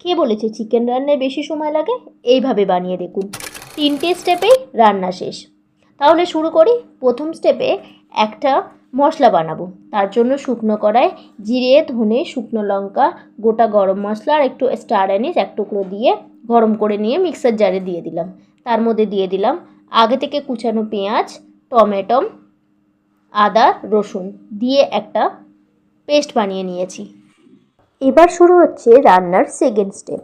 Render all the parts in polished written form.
কে বলেছে চিকেন রান্নায় বেশি সময় লাগে? এইভাবে বানিয়ে দেখুন, 3টে স্টেপেই রান্না শেষ। তাহলে শুরু করি। প্রথম স্টেপে একটা মশলা বানাবো। তার জন্য শুকনো কড়ায় জিরে, ধনে, শুকনো লঙ্কা, গোটা গরম মশলা আর একটু স্টার অ্যানিস এক টুকরো দিয়ে গরম করে নিয়ে মিক্সার জারে দিয়ে দিলাম। তার মধ্যে দিয়ে দিলাম আগে থেকে কুচানো পেঁয়াজ, টমেটো, আদা, রসুন দিয়ে একটা পেস্ট বানিয়ে নিয়েছি। এবার শুরু হচ্ছে রান্নার সেকেন্ড স্টেপ।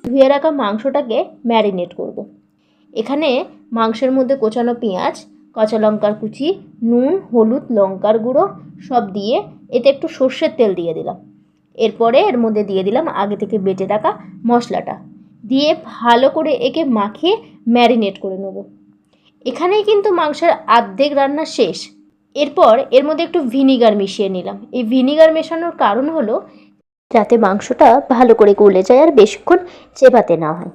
ধুয়ে রাখা মাংসটাকে ম্যারিনেট করব। এখানে মাংসের মধ্যে কোচানো পেঁয়াজ, কাঁচা লঙ্কার কুচি, নুন, হলুদ, লঙ্কার গুঁড়ো সব দিয়ে এতে একটু সর্ষের তেল দিয়ে দিলাম। এরপরে এর মধ্যে দিয়ে দিলাম আগে থেকে বেটে রাখা মশলাটা, দিয়ে ভালো করে একে মাখিয়ে ম্যারিনেট করে নেব। এখানেই কিন্তু মাংসের অর্ধেক রান্না শেষ। এরপর এর মধ্যে একটু ভিনিগার মিশিয়ে নিলাম। এই ভিনিগার মেশানোর কারণ হলো যাতে মাংসটা ভালো করে গলে যায় আর বেশিক্ষণ চেবাতে না হয়।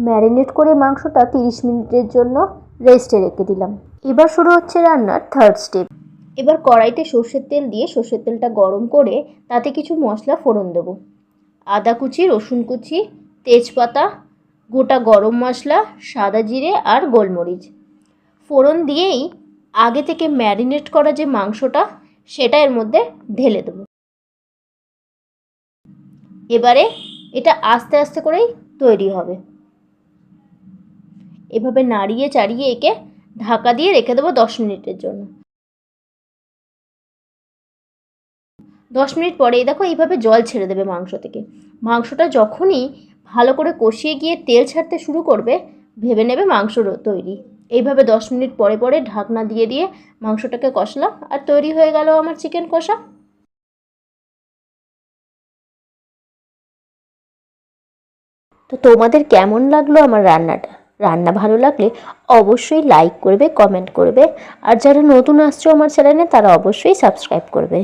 ম্যারিনেট করে মাংসটা 30 মিনিটের জন্য রেস্টে রেখে দিলাম। এবার শুরু হচ্ছে রান্নার থার্ড স্টেপ। এবার কড়াইতে সর্ষের তেল দিয়ে সর্ষের তেলটা গরম করে তাতে কিছু মশলা ফোড়ন দেব। আদা কুচি, রসুন কুচি, তেজপাতা, গোটা গরম মশলা, সাদা জিরে আর গোলমরিচ ফোড়ন দিয়েই আগে থেকে ম্যারিনেট করা যে মাংসটা সেটা এর মধ্যে ঢেলে দেবো। এবারে এটা আস্তে আস্তে করেই তৈরি হবে। এভাবে নাড়িয়ে চাড়িয়ে একে ঢাকা দিয়ে রেখে দেবো 10 মিনিটের জন্য। 10 মিনিট পরে দেখো এইভাবে জল ছেড়ে দেবে মাংস থেকে। মাংসটা যখনই ভালো করে কষিয়ে গিয়ে তেল ছাড়তে শুরু করবে ভেবে নেবে মাংস তৈরি। এইভাবে 10 মিনিট পরে পরে ঢাকনা দিয়ে দিয়ে মাংসটাকে কষলাম আর তৈরি হয়ে গেল আমার চিকেন কষা। তো তোমাদের কেমন লাগলো আমার রান্নাটা? রান্না ভালো লাগলে অবশ্যই লাইক করবে, কমেন্ট করবে, আর যারা নতুন আসছো আমার চ্যানেলে তারা অবশ্যই সাবস্ক্রাইব করবে।